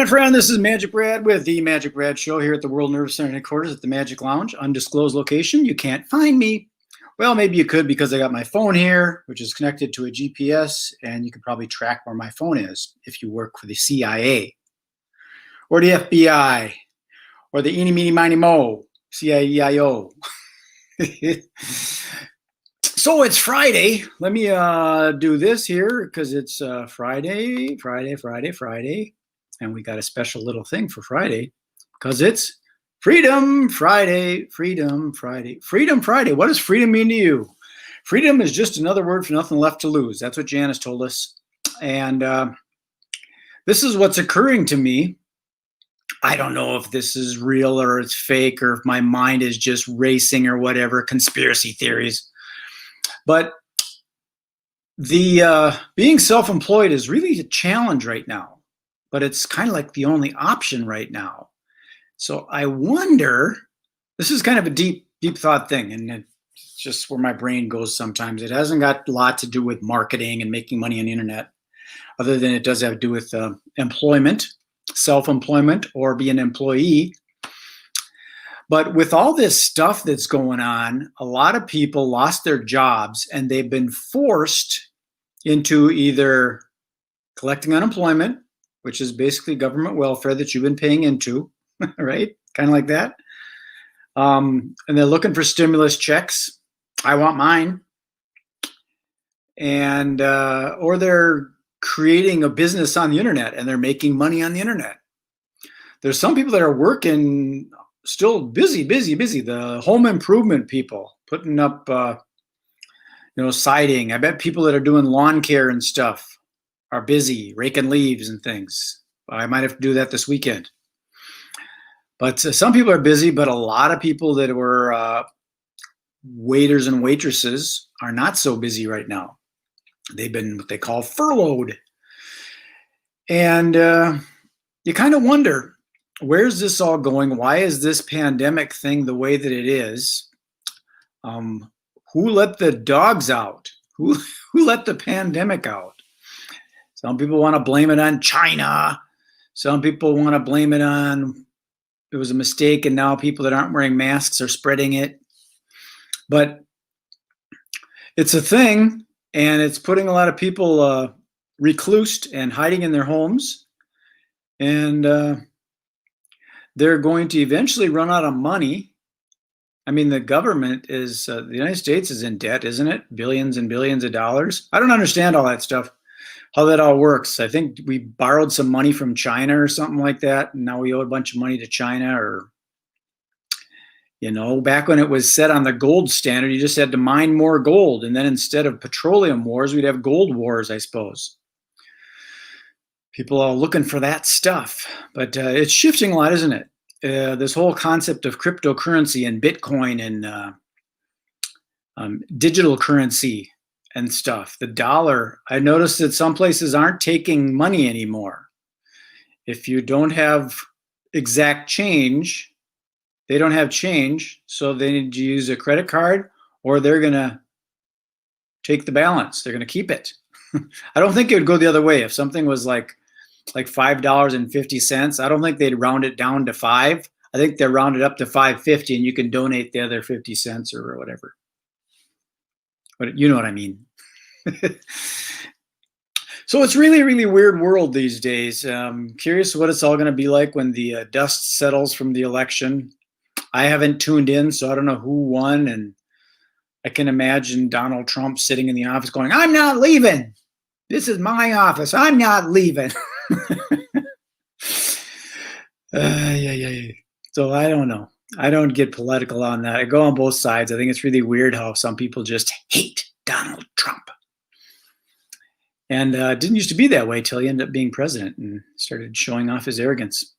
my friend. This is Magic Brad with the Magic Brad Show here at the World Nerve Center headquarters at the Magic Lounge. Undisclosed location. You can't find me. Well, maybe you could because I got my phone here, which is connected to a GPS, and you could probably track where my phone is if you work for the CIA or the FBI or the eeny, meeny, miny, mo, CIEIO. So it's Friday. Let me do this here because it's Friday. And we got a special little thing for Friday because it's Freedom Friday, Freedom Friday, Freedom Friday. What does freedom mean to you? Freedom is just another word for nothing left to lose. That's what Janice told us. And this is what's occurring to me. I don't know if this is real or it's fake or if my mind is just racing or whatever, conspiracy theories. But the being self-employed is really a challenge right now. But it's kind of like the only option right now. So I wonder, this is kind of a deep thought thing, and it's just where my brain goes sometimes. It hasn't got a lot to do with marketing and making money on the internet, other than it does have to do with employment, self-employment, or be an employee. But with all this stuff that's going on, a lot of people lost their jobs, and they've been forced into either collecting unemployment, which is basically government welfare that you've been paying into, right? Kind of like that. And they're looking for stimulus checks. I want mine. And or they're creating a business on the internet and they're making money on the internet. There's some people that are working still busy. The home improvement people putting up, siding. I bet people that are doing lawn care and stuff are busy raking leaves and things. I might have to do that this weekend. But some people are busy, but a lot of people that were waiters and waitresses are not so busy right now. They've been what they call furloughed. And you kind of wonder, where's this all going? Why is this pandemic thing the way that it is? Who let the dogs out? Who let the pandemic out? Some people want to blame it on China. Some people want to blame it on it was a mistake and now people that aren't wearing masks are spreading it. But it's a thing, and it's putting a lot of people reclused and hiding in their homes. And they're going to eventually run out of money. I mean, the government is, the United States is in debt, isn't it? Billions and billions of dollars. I don't understand all that stuff. How that all works. I think we borrowed some money from China or something like that, and now we owe a bunch of money to China. Or, back when it was set on the gold standard, you just had to mine more gold, and then instead of petroleum wars, we'd have gold wars, I suppose. People are looking for that stuff, but it's shifting a lot, isn't it? This whole concept of cryptocurrency and Bitcoin and digital currency and stuff. The dollar, I noticed that some places aren't taking money anymore. If you don't have exact change, they don't have change, so they need to use a credit card or they're going to take the balance. They're going to keep it. I don't think it would go the other way. If something was like $5.50, I don't think they'd round it down to $5. I think they're rounded up to $5.50 and you can donate the other 50 cents or whatever. But you know what I mean. So it's really, really weird world these days. Curious what it's all going to be like when the dust settles from the election. I haven't tuned in, so I don't know who won. And I can imagine Donald Trump sitting in the office going, "I'm not leaving. This is my office. I'm not leaving." So I don't know. I don't get political on that. I go on both sides. I think it's really weird how some people just hate Donald Trump. And it didn't used to be that way till he ended up being president and started showing off his arrogance.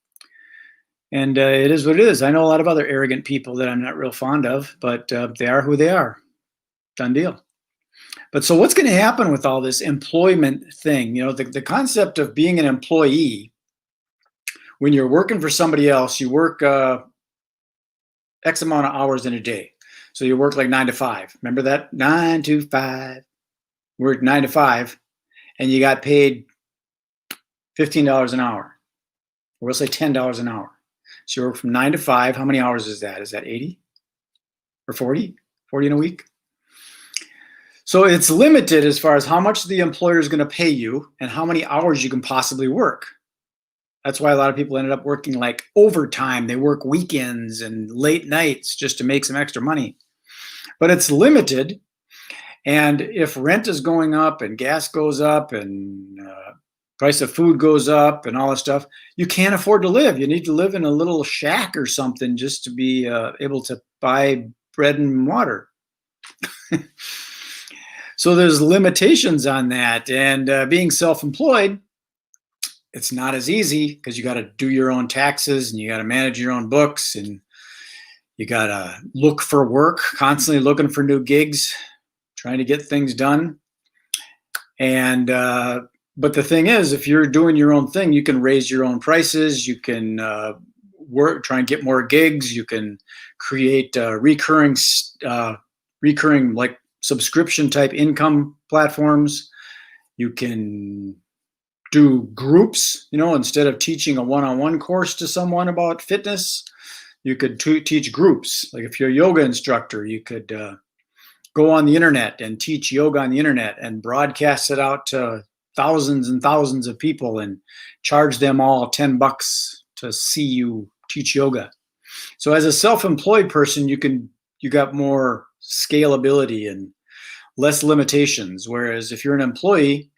And it is what it is. I know a lot of other arrogant people that I'm not real fond of, but they are who they are. Done deal. But so what's going to happen with all this employment thing? The concept of being an employee, when you're working for somebody else, you work X amount of hours in a day. So you work like 9 to 5. Remember that? 9 to 5. Work 9 to 5, and you got paid $15 an hour. or we'll say $10 an hour. So you work from 9 to 5. How many hours is that? Is that 80 or 40? 40 in a week? So it's limited as far as how much the employer is going to pay you and how many hours you can possibly work. That's why a lot of people ended up working like overtime. They work weekends and late nights just to make some extra money. But it's limited. And if rent is going up and gas goes up and price of food goes up and all that stuff, you can't afford to live. You need to live in a little shack or something just to be able to buy bread and water. So there's limitations on that. And being self-employed, it's not as easy because you got to do your own taxes and you got to manage your own books and you got to look for work, constantly looking for new gigs, trying to get things done. And but the thing is, if you're doing your own thing, you can raise your own prices. You can try and get more gigs. You can create recurring like subscription type income platforms. You can do groups, instead of teaching a one-on-one course to someone about fitness, you could teach groups. Like if you're a yoga instructor, you could go on the internet and teach yoga on the internet and broadcast it out to thousands and thousands of people and charge them all $10 to see you teach yoga. So as a self-employed person, you got more scalability and less limitations. Whereas if you're an employee,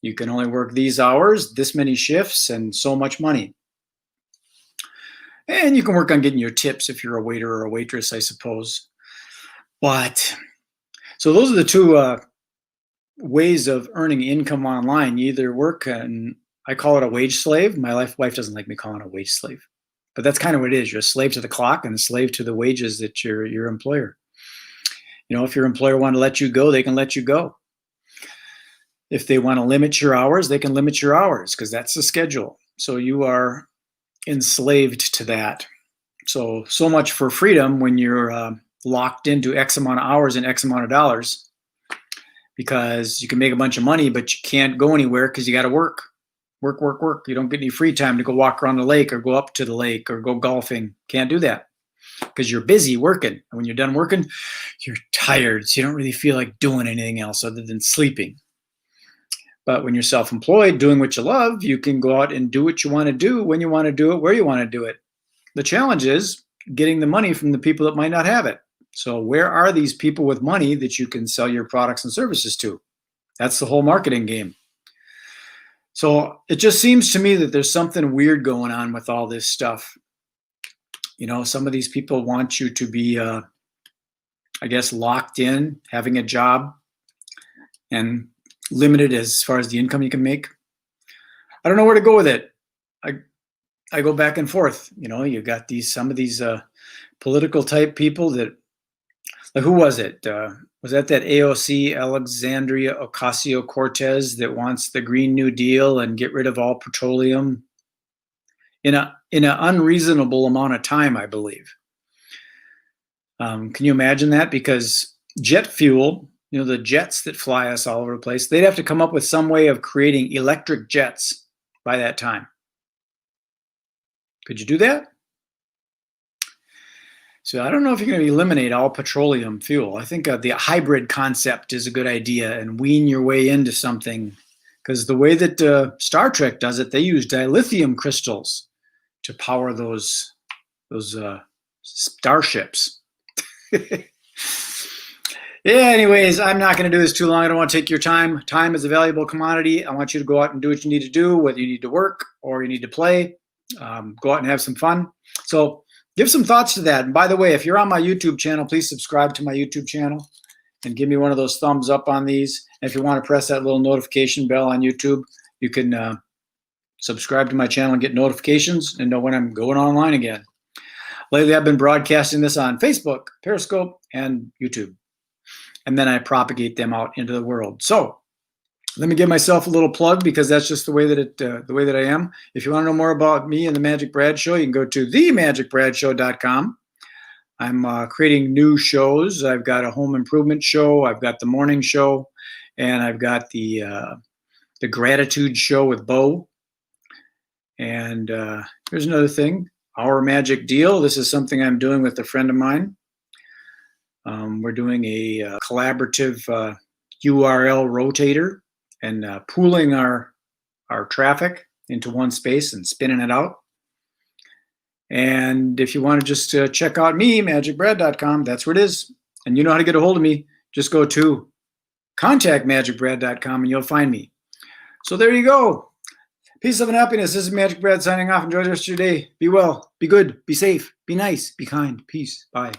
you can only work these hours, this many shifts, and so much money. And you can work on getting your tips if you're a waiter or a waitress, I suppose. But so those are the two ways of earning income online. You either work, and I call it a wage slave. My wife doesn't like me calling it a wage slave, but that's kind of what it is. You're a slave to the clock and a slave to the wages that your employer. If your employer want to let you go, they can let you go. If they want to limit your hours, they can limit your hours because that's the schedule. So you are enslaved to that. So much for freedom when you're locked into X amount of hours and X amount of dollars, because you can make a bunch of money, but you can't go anywhere because you got to work. Work. You don't get any free time to go walk around the lake or go up to the lake or go golfing. Can't do that because you're busy working. And when you're done working, you're tired. So you don't really feel like doing anything else other than sleeping. But when you're self-employed, doing what you love, you can go out and do what you want to do, when you want to do it, where you want to do it. The challenge is getting the money from the people that might not have it. So where are these people with money that you can sell your products and services to? That's the whole marketing game. So it just seems to me that there's something weird going on with all this stuff. Some of these people want you to be, locked in, having a job, and limited as far as the income you can make. I don't know where to go with it. I go back and forth. You got some of these political type people that, like, who was it? Was that AOC, Alexandria Ocasio-Cortez, that wants the Green New Deal and get rid of all petroleum in an unreasonable amount of time, I believe. Can you imagine that? Because jet fuel, the jets that fly us all over the place, they'd have to come up with some way of creating electric jets by that time. Could you do that? So I don't know if you're going to eliminate all petroleum fuel. I think the hybrid concept is a good idea, and wean your way into something, because the way that Star Trek does it, they use dilithium crystals to power those starships. Yeah, anyways, I'm not going to do this too long. I don't want to take your time. Time is a valuable commodity. I want you to go out and do what you need to do, whether you need to work or you need to play. Go out and have some fun. So give some thoughts to that. And by the way, if you're on my YouTube channel, please subscribe to my YouTube channel and give me one of those thumbs up on these. And if you want to press that little notification bell on YouTube, you can subscribe to my channel and get notifications and know when I'm going online again. Lately, I've been broadcasting this on Facebook, Periscope, and YouTube. And then I propagate them out into the world. So let me give myself a little plug, because that's just the way that I am. If you want to know more about me and the Magic Brad Show, you can go to themagicbradshow.com. I'm creating new shows. I've got a home improvement show. I've got the morning show, and I've got the gratitude show with Bo. And here's another thing, our magic deal. This is something I'm doing with a friend of mine. We're doing a collaborative URL rotator and pooling our traffic into one space and spinning it out. And if you want to just check out me, magicbrad.com, that's where it is. And you know how to get a hold of me. Just go to contactmagicbrad.com and you'll find me. So there you go. Peace, love, and happiness. This is Magic Brad signing off. Enjoy the rest of your day. Be well, be good, be safe, be nice, be kind. Peace. Bye.